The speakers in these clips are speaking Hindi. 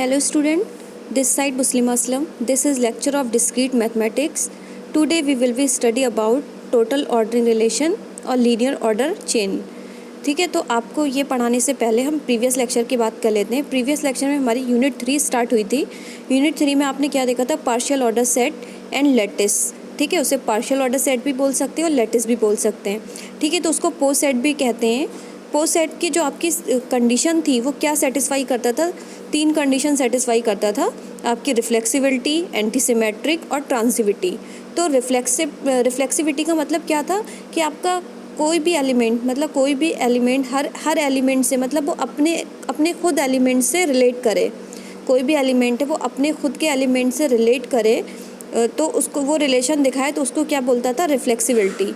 Hello student, this side Muslima Aslam. This is lecture of discrete mathematics. Today we will be study about total ordering relation और linear order chain. ठीक है, तो आपको ये पढ़ाने से पहले हम प्रीवियस लेक्चर की बात कर लेते हैं। प्रीवियस लेक्चर में हमारी यूनिट 3 स्टार्ट हुई थी। यूनिट 3 में आपने क्या देखा था? Partial order set and lattice. ठीक है, उसे पार्शियल ऑर्डर सेट भी बोल सकते हैं और लैटिस भी बोल सकते हैं। ठीक है, तो उसको पोस्ट सेट भी कहते हैं। पोस्ट सेट की जो आपकी कंडीशन थी वो क्या सेटिस्फाई करता था? 3 कंडीशन सेटिस्फाई करता था, आपकी रिफ्लेक्सिबिलिटी, एंटीसिमेट्रिक और ट्रांसिविटी। तो रिफ्लेक्सिविटी का मतलब क्या था कि आपका कोई भी एलिमेंट, मतलब कोई भी एलिमेंट हर एलिमेंट से, मतलब वो अपने खुद एलिमेंट से रिलेट करे। कोई भी एलिमेंट है वो अपने खुद के एलिमेंट से रिलेट करे तो उसको वो रिलेशन दिखाए, तो उसको क्या बोलता था? रिफ्लेक्सिबिलिटी।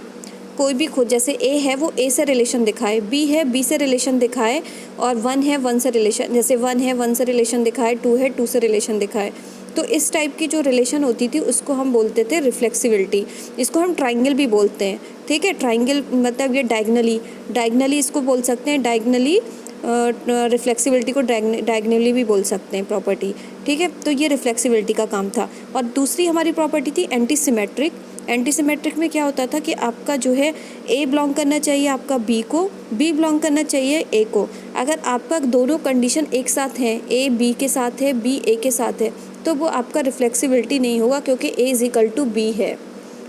कोई भी खुद, जैसे ए है वो ए से रिलेशन दिखाए, बी है बी से रिलेशन दिखाए, और 1 है 1 से रिलेशन, जैसे 1 है 1 से रिलेशन दिखाए, 2 है 2 से रिलेशन दिखाए। तो इस टाइप की जो रिलेशन होती थी उसको हम बोलते थे रिफ्लेक्सिबिलिटी। इसको हम ट्राइंगल भी बोलते हैं। ठीक है, ट्राइंगल मतलब ये डायगनली इसको बोल सकते हैं। डायगनली रिफ्लेक्सिबिलिटी को डायगनली भी बोल सकते हैं प्रॉपर्टी। ठीक है, तो ये रिफ्लेक्सिबिलिटी का काम था। और दूसरी हमारी प्रॉपर्टी थी एंटीसिमेट्रिक। एंटीसिमेट्रिक में क्या होता था कि आपका जो है ए बिलोंग करना चाहिए आपका बी को, बी बिलोंग करना चाहिए ए को। अगर आपका दोनों कंडीशन एक साथ हैं, ए बी के साथ है, बी ए के साथ है, तो वो आपका रिफ्लेक्सिबिलिटी नहीं होगा, क्योंकि ए इज इक्वल टू बी है।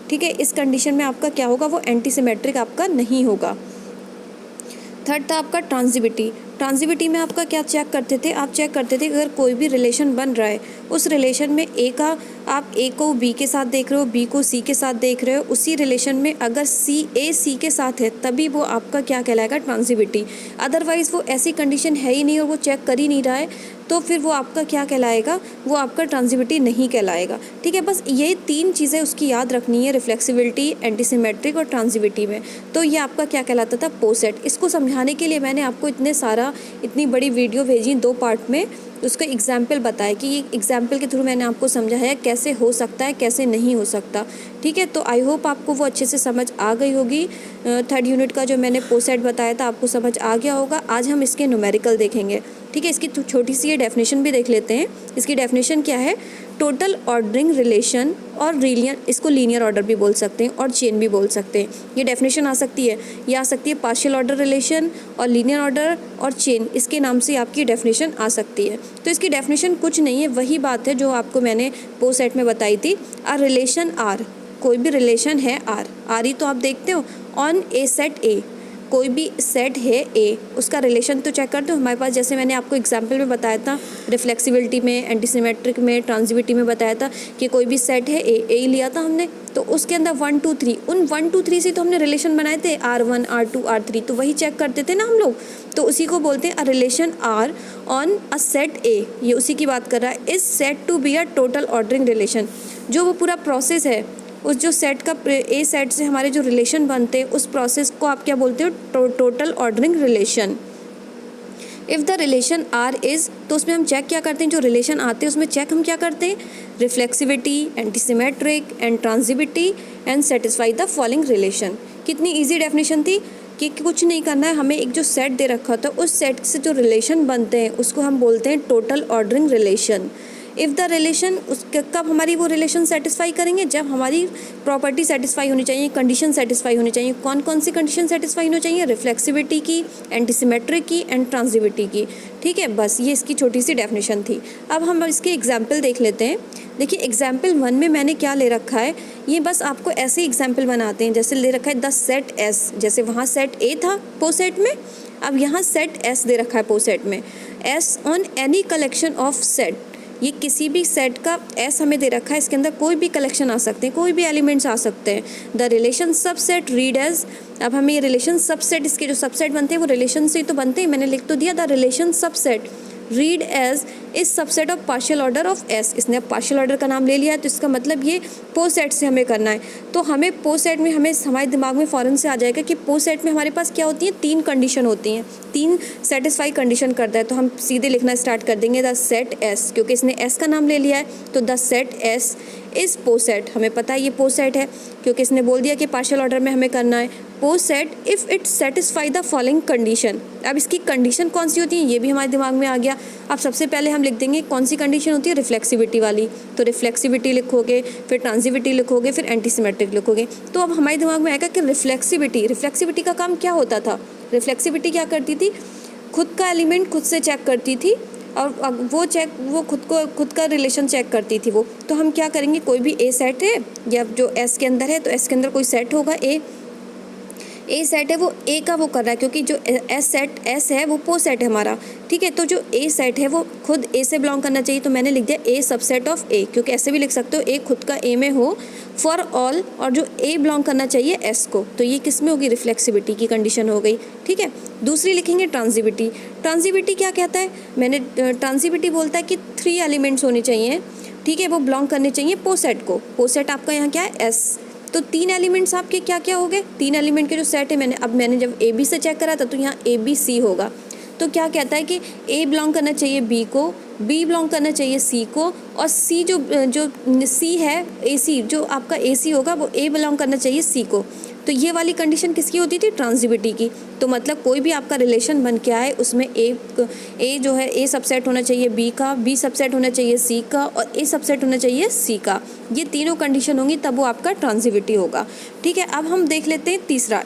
ठीक है, इस कंडीशन में आपका क्या होगा? वो एंटीसिमेट्रिक आपका नहीं होगा। थर्ड था आपका ट्रांसिविटी। ट्रांसिविटी में आपका क्या चेक करते थे? आप चेक करते थे अगर कोई भी रिलेशन बन रहा है, उस रिलेशन में आप ए को बी के साथ देख रहे हो, बी को सी के साथ देख रहे हो, उसी रिलेशन में अगर ए सी के साथ है तभी वो आपका क्या कहलाएगा? ट्रांसिविटी। अदरवाइज़ वो ऐसी कंडीशन है ही नहीं और वो चेक कर ही नहीं रहा है, तो फिर वो आपका क्या कहलाएगा? वो आपका ट्रांसिविटी नहीं कहलाएगा। ठीक है, बस ये 3 चीज़ें उसकी याद रखनी है रिफ्लेक्सिबिलिटी, एंटीसिमेट्रिक और ट्रांसिविटी में। तो ये आपका क्या कहलाता था? Post set. इसको समझाने के लिए मैंने आपको इतनी बड़ी वीडियो भेजी 2 पार्ट में। उसका एग्जाम्पल बताया कि ये एग्जाम्पल के थ्रू मैंने आपको समझाया कैसे हो सकता है, कैसे नहीं हो सकता। ठीक है, तो आई होप आपको वो अच्छे से समझ आ गई होगी। 3rd यूनिट का जो मैंने पोस्ट सेट बताया था आपको समझ आ गया होगा। आज हम इसके न्यूमेरिकल देखेंगे। ठीक है, इसकी छोटी सी ये डेफिनेशन भी देख लेते हैं। इसकी डेफिनेशन क्या है? टोटल ऑर्डरिंग रिलेशन और इसको लीनियर ऑर्डर भी बोल सकते हैं और चेन भी बोल सकते हैं। ये डेफिनेशन आ सकती है। ये आ सकती है पार्शियल ऑर्डर रिलेशन और लीनियर ऑर्डर और चेन, इसके नाम से आपकी डेफिनेशन आ सकती है। तो इसकी डेफिनेशन कुछ नहीं है, वही बात है जो आपको मैंने पोस्ट सेट में बताई थी। अ रिलेशन आर, कोई भी रिलेशन है आर ही तो आप देखते हो, ऑन ए सेट ए, कोई भी सेट है ए, उसका रिलेशन तो चेक करते हो हमारे पास। जैसे मैंने आपको एग्जांपल में बताया था, रिफ्लेक्सिबिलिटी में, एंटीसिमेट्रिक में, ट्रांसिविटी में बताया था कि कोई भी सेट है ए लिया था हमने, तो उसके अंदर 1 2 3, उन 1 2 3 से तो हमने रिलेशन बनाए थे, R1 R2 R3, तो वही चेक करते थे ना हम लोग। तो उसी को बोलते हैं a relation R on a set A. ये उसी की बात कर रहा है। Is set to be a total ordering relation. जो वो पूरा प्रोसेस है, उस जो सेट का ए सेट से हमारे जो रिलेशन बनते हैं, उस प्रोसेस को आप क्या बोलते हो? Total ordering relation. If the relation R is, तो उसमें हम चेक क्या करते हैं? जो रिलेशन आते हैं उसमें चेक हम क्या करते हैं? Reflexivity, antisymmetric and transitivity and satisfy the following relation. कितनी ईजी डेफिनेशन थी कि कुछ नहीं करना है, हमें एक जो सेट दे रखा होता है, उस सेट से जो रिलेशन बनते हैं उसको हम बोलते हैं total ordering relation. If the relation, कब हमारी वो रिलेशन सेटिस्फाई करेंगे? जब हमारी प्रॉपर्टी सेटिस्फाई होनी चाहिए, कंडीशन सेटिस्फाई होनी चाहिए। कौन कौन सी कंडीशन सेटिस्फाई होनी चाहिए? रिफ्लेक्सिविटी की, एंटीसिमेट्रिक की एंड ट्रांसिविटी की। ठीक है, बस ये इसकी छोटी सी डेफिनेशन थी। अब हम इसके एग्जाम्पल देख लेते हैं। देखिए एग्जाम्पल 1 में मैंने क्या ले रखा है, ये बस आपको ऐसे ही एग्जाम्पल बनाते हैं। जैसे ले रखा है द सेट एस, जैसे वहाँ सेट ए था पोस्ट सेट में, अब यहाँ सेट एस दे रखा है पोस्ट सेट में। S on any collection of set, ये किसी भी सेट का एस हमें दे रखा है, इसके अंदर कोई भी कलेक्शन आ सकते हैं, कोई भी एलिमेंट्स आ सकते हैं। The relation subset read as, अब हमें ये रिलेशन सबसेट, इसके जो सबसेट बनते हैं वो रिलेशन से ही तो बनते हैं। मैंने लिख तो दिया the relation subset read as is subset of partial order of S. इसने अब पार्शियल ऑर्डर का नाम ले लिया है, तो इसका मतलब ये पोस्ट सेट से हमें करना है। तो हमें पोस्ट सेट में हमारे दिमाग में फ़ौरन से आ जाएगा कि पोस्ट सेट में हमारे पास क्या होती है? 3 कंडीशन होती हैं, 3 सेटिस्फाई कंडीशन करता है। तो हम सीधे लिखना स्टार्ट कर देंगे द सेट एस, क्योंकि इसने एस का नाम ले लिया है, तो द सेट एस इज़ पोसेट, हमें पता है ये पोसेट है क्योंकि इसने बोल दिया कि पार्शियल ऑर्डर में हमें करना है। Poset if it satisfy the following condition. अब इसकी कंडीशन कौन सी होती है ये भी हमारे दिमाग में आ गया। अब सबसे पहले हम लिख देंगे कौन सी कंडीशन होती है, रिफ्लेक्सिविटी वाली। तो रिफ्लेक्सिविटी लिखोगे, फिर ट्रांजिविटी लिखोगे, फिर एंटीसिमेट्रिक लिखोगे। तो अब हमारे दिमाग में आएगा कि रिफ्लेक्सिविटी का काम क्या होता था। रिफ्लेक्सिविटी क्या करती थी, खुद का एलिमेंट खुद से चेक करती थी और वो खुद का रिलेशन चेक करती थी वो। तो हम क्या करेंगे, कोई भी ए सेट है या जो एस के अंदर है तो एस के अंदर कोई सेट होगा, ए सेट है वो ए का वो कर रहा है क्योंकि जो एस है वो पो सेट है हमारा, ठीक है। तो जो ए सेट है वो खुद ए से बिलोंग करना चाहिए, तो मैंने लिख दिया ए सबसेट ऑफ ए, क्योंकि ऐसे भी लिख सकते हो ए खुद का ए में हो फॉर ऑल, और जो ए बिलोंग करना चाहिए एस को। तो ये किस में होगी, रिफ्लेक्सिविटी की कंडीशन हो गई, ठीक है। दूसरी लिखेंगे ट्रांजिविटी क्या कहता है, मैंने ट्रांजिविटी बोलता है कि 3 एलिमेंट्स होने चाहिए, ठीक है, वो बिलोंग करने चाहिए पोसेट को। पोसेट आपका यहाँ क्या है, एस। तो 3 एलिमेंट्स आपके क्या क्या हो गए, 3 एलिमेंट के जो सेट है मैंने जब ए बी से चेक करा था तो यहाँ ए बी सी होगा। तो क्या कहता है कि ए बिलोंग करना चाहिए बी को, बी बिलोंग करना चाहिए सी को, और सी जो सी है ए सी, जो आपका ए सी होगा वो ए बिलोंग करना चाहिए सी को। तो ये वाली कंडीशन किसकी होती थी, ट्रांजिविटी की। तो मतलब कोई भी आपका रिलेशन बन के आए उसमें ए जो है ए सबसेट होना चाहिए बी का, बी सबसेट होना चाहिए सी का, और ए सबसेट होना चाहिए सी का। ये तीनों कंडीशन होंगी तब वो आपका ट्रांजिविटी होगा, ठीक है। अब हम देख लेते हैं तीसरा,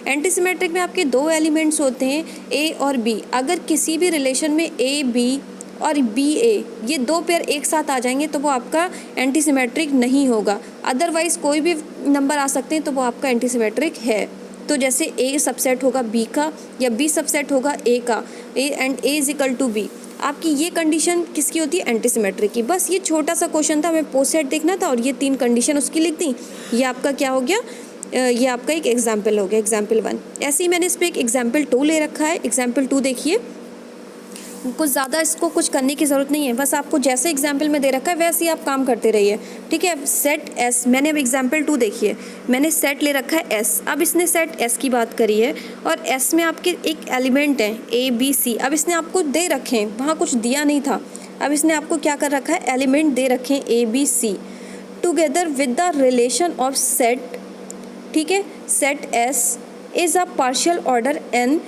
एंटीसिमेट्रिक में आपके 2 एलिमेंट्स होते हैं ए और बी। अगर किसी भी रिलेशन में ए बी और बी ए ये 2 पेयर एक साथ आ जाएंगे तो वो आपका एंटीसिमेट्रिक नहीं होगा। अदरवाइज़ कोई भी नंबर आ सकते हैं तो वो आपका एंटीसिमेट्रिक है। तो जैसे ए सबसेट होगा बी का या बी सबसेट होगा ए का, A and A is equal to B, आपकी ये कंडीशन किसकी होती है, एंटीसिमेट्रिक की। बस ये छोटा सा क्वेश्चन था, हमें पोसेट देखना था और ये 3 कंडीशन उसकी लिख दी। ये आपका क्या हो गया, ये आपका एक एग्जाम्पल हो गया, एग्जाम्पल 1। ऐसे ही मैंने इस पर एक एग्जाम्पल 2 ले रखा है। एग्जाम्पल 2 देखिए, कुछ ज़्यादा इसको कुछ करने की ज़रूरत नहीं है, बस आपको जैसे एग्जाम्पल में दे रखा है वैसे ही आप काम करते रहिए, ठीक है। सेट एस, मैंने अब एग्जाम्पल 2 देखिए, मैंने सेट ले रखा है एस। अब इसने सेट एस की बात करी है और एस में आपके एक एलिमेंट है ए बी सी। अब इसने आपको दे रखे हैं, वहाँ कुछ दिया नहीं था, अब इसने आपको क्या कर रखा है, एलिमेंट दे रखे हैं A B C together with the relation of set, ठीक है। Set S is a partial order N.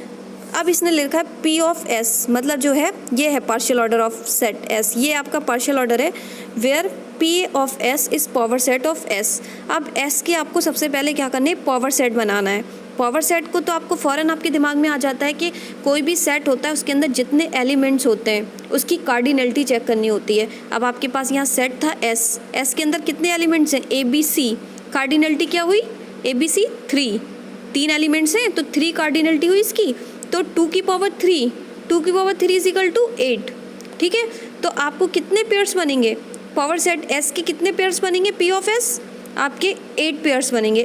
अब इसने लिखा है पी ऑफ एस, मतलब जो है ये है partial order of set S, ये आपका पार्शियल ऑर्डर है where P of S is power set of S. अब एस के आपको सबसे पहले क्या करना है, पावर सेट बनाना है। पावर सेट को तो आपको फ़ौरन आपके दिमाग में आ जाता है कि कोई भी सेट होता है उसके अंदर जितने एलिमेंट्स होते हैं उसकी कार्डिनलिटी चेक करनी होती है। अब आपके पास यहाँ सेट था एस, एस के अंदर कितने एलिमेंट्स हैं, ए बी सी, कार्डिनलिटी क्या हुई, ए बी सी 3 एलिमेंट्स हैं तो 3 कार्डिनलिटी हुई इसकी। तो 2 की पावर 3 इज इक्वल टू 8, ठीक है। तो आपको कितने पेयर्स बनेंगे, पावर सेट एस के कितने पेयर्स बनेंगे, पी ऑफ एस आपके 8 पेयर्स बनेंगे,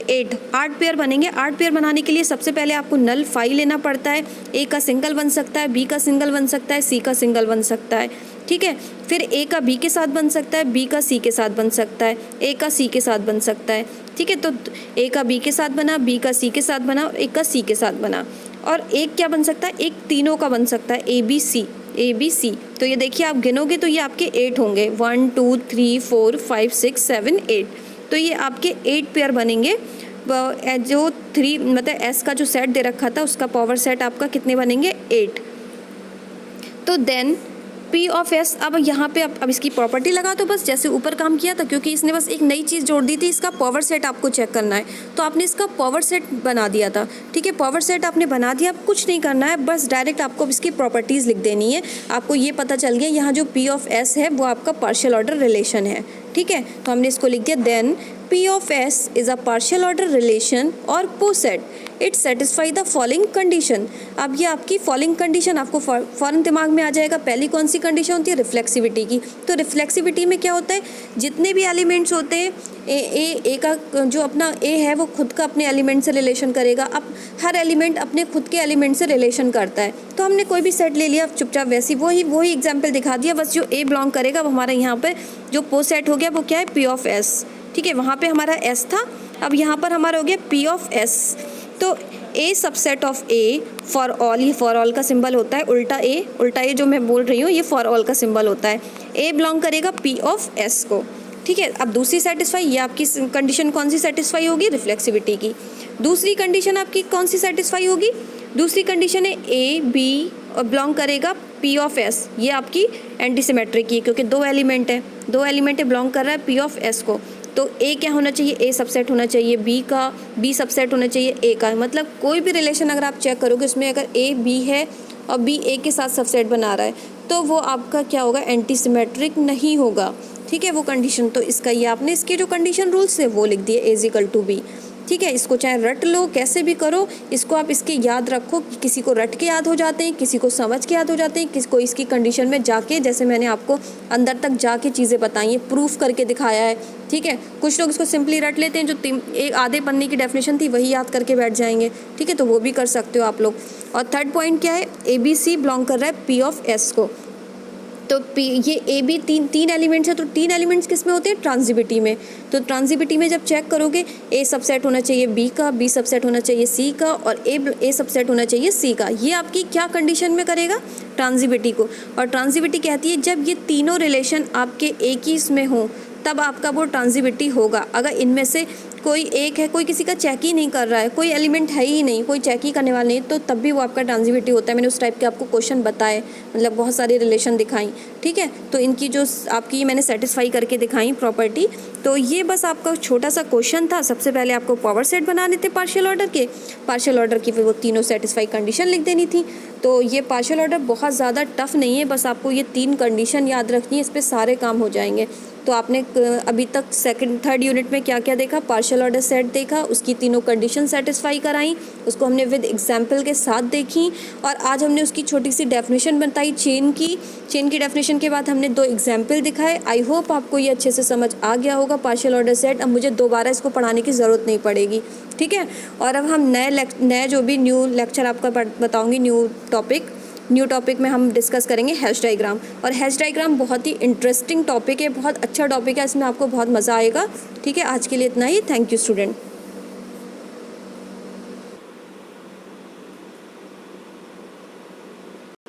8 पेयर बनेंगे। 8 पेयर बनाने के लिए सबसे पहले आपको नल 5 लेना पड़ता है। ए का सिंगल बन सकता है, बी का सिंगल बन सकता है, सी का सिंगल बन सकता है, ठीक है। फिर ए का बी के साथ बन सकता है, बी का सी के साथ बन सकता है, ए का सी के साथ बन सकता है, ठीक है। तो ए का बी के साथ बना, बी का सी के साथ बना, ए का सी के साथ बना, और एक क्या बन सकता है, एक तीनों का बन सकता है, ए बी सी। तो ये देखिए आप गिनोगे तो ये आपके 8 होंगे, 1 2 3 4 5 6 7 8। तो ये आपके 8 पेयर बनेंगे। जो 3 मतलब एस का जो सेट दे रखा था उसका पावर सेट आपका कितने बनेंगे, 8। तो देन पी ऑफ एस, अब यहाँ पे अब इसकी प्रॉपर्टी लगा तो बस जैसे ऊपर काम किया था, क्योंकि इसने बस एक नई चीज़ जोड़ दी थी, इसका पावर सेट आपको चेक करना है तो आपने इसका पावर सेट बना दिया था, ठीक है। पावर सेट आपने बना दिया, अब कुछ नहीं करना है, बस डायरेक्ट आपको इसकी प्रॉपर्टीज़ लिख देनी है। आपको ये पता चल गया यहाँ जो पी ऑफ एस है वो आपका पार्शियल ऑर्डर रिलेशन है, ठीक है। तो हमने इसको लिख दिया, then P of S is a partial order relation और poset it satisfy the following condition. अब ये आपकी फॉलोइंग कंडीशन आपको फ़ौरन दिमाग में आ जाएगा। पहली कौन सी कंडीशन होती है, रिफ्लेक्सिविटी की। तो रिफ्लेक्सिविटी में क्या होता है, जितने भी एलिमेंट्स होते हैं ए का जो अपना ए है वो खुद का अपने एलिमेंट से रिलेशन करेगा। अब हर एलिमेंट अपने खुद के एलिमेंट से रिलेशन करता है। तो हमने कोई भी सेट ले लिया, चुपचाप वैसी वही एग्जाम्पल दिखा दिया, बस जो ए बिलोंग करेगा वो हमारा यहाँ पर जो पोस्ट सेट हो गया वो क्या है, पी ऑफ एस, ठीक है। वहाँ पे हमारा एस था, अब यहाँ पर हमारा हो गया पी ऑफ एस। तो A subset of A for all, ये फॉर ऑल का सिंबल होता है, उल्टा ए जो मैं बोल रही हूँ ये फॉर ऑल का सिंबल होता है। ए बिलोंग करेगा पी ऑफ एस को, ठीक है। अब दूसरी सेटिस्फाई, ये आपकी कंडीशन कौन सी सेटिस्फाई होगी, रिफ्लेक्सिविटी की। दूसरी कंडीशन आपकी कौन सी सेटिस्फाई होगी, दूसरी कंडीशन है ए बी और बिलोंग करेगा पी ऑफ एस, ये आपकी एंटी सिमेट्रिक की, क्योंकि दो एलिमेंट है बिलोंग कर रहा है पी ऑफ एस को, तो ए क्या होना चाहिए, ए सबसेट होना चाहिए बी का, बी सबसेट होना चाहिए ए का। मतलब कोई भी रिलेशन अगर आप चेक करोगे उसमें अगर ए बी है और बी ए के साथ सबसेट बना रहा है तो वो आपका क्या होगा, एंटी सिमेट्रिक नहीं होगा। ठीक है, वो कंडीशन, तो इसका ये आपने इसके जो कंडीशन रूल्स है वो लिख दिए ए इज इक्वल टू बी। ठीक है, इसको चाहे रट लो, कैसे भी करो, इसको आप इसके याद रखो कि किसी को रट के याद हो जाते हैं, किसी को समझ के याद हो जाते हैं, किसी को इसकी कंडीशन में जाके, जैसे मैंने आपको अंदर तक जाके चीज़ें बताई हैं, प्रूफ करके दिखाया है। ठीक है, कुछ लोग इसको सिंपली रट लेते हैं, जो एक आधे पन्ने की डेफिनेशन थी वही याद करके बैठ जाएंगे। ठीक है, तो वो भी कर सकते हो आप लोग। और थर्ड पॉइंट क्या है, ए बी सी बिलोंग कर रहा है पी ऑफ एस को, तो पी, ये ए बी तीन एलिमेंट्स है, तो तीन एलिमेंट्स किस में होते हैं, ट्रांजिटिविटी में। तो ट्रांजिटिविटी में जब चेक करोगे ए सबसेट होना चाहिए बी का, बी सबसेट होना चाहिए सी का, और ए सबसेट होना चाहिए सी का। ये आपकी क्या कंडीशन में करेगा, ट्रांजिटिविटी को। और ट्रांजिटिविटी कहती है जब ये तीनों रिलेशन आपके एक ही इसमें हो तब आपका वो ट्रांजिटिविटी होगा। अगर इनमें से कोई एक है, कोई किसी का चेक ही नहीं कर रहा है, कोई एलिमेंट है ही नहीं, कोई चेक ही करने वाला नहीं, तो तब भी वो आपका ट्रांजिटिविटी होता है। मैंने उस टाइप के आपको क्वेश्चन बताए, मतलब बहुत सारी रिलेशन दिखाई। ठीक है, तो इनकी जो आपकी मैंने सेटिस्फाई करके दिखाई प्रॉपर्टी। तो ये बस आपका छोटा सा क्वेश्चन था। सबसे पहले आपको पावर सेट बनाने थे पार्शियल ऑर्डर की, फिर वो तीनों सेटिस्फाई कंडीशन लिख देनी थी। तो ये पार्शियल ऑर्डर बहुत ज़्यादा टफ नहीं है, बस आपको ये तीन कंडीशन याद रखनी है, इस पर सारे काम हो जाएंगे। तो आपने अभी तक थर्ड यूनिट में क्या क्या देखा, पार्शियल ऑर्डर सेट देखा, उसकी तीनों कंडीशन सेटिस्फाई कराई, उसको हमने विद एग्जाम्पल के साथ देखी, और आज हमने उसकी छोटी सी डेफिनेशन बताई चेन की डेफिनेशन के बाद हमने 2 एग्जाम्पल दिखाए। आई होप आपको ये अच्छे से समझ आ गया होगा पार्शियल ऑर्डर सेट। अब मुझे दोबारा इसको पढ़ाने की ज़रूरत नहीं पड़ेगी। ठीक है, और अब हम नए जो भी न्यू लेक्चर आपका बताऊँगी, न्यू टॉपिक में हम डिस्कस करेंगे हैश डायग्राम। और हैश डायग्राम बहुत ही इंटरेस्टिंग टॉपिक है, बहुत अच्छा टॉपिक है, इसमें आपको बहुत मज़ा आएगा। ठीक है, आज के लिए इतना ही। Thank you student.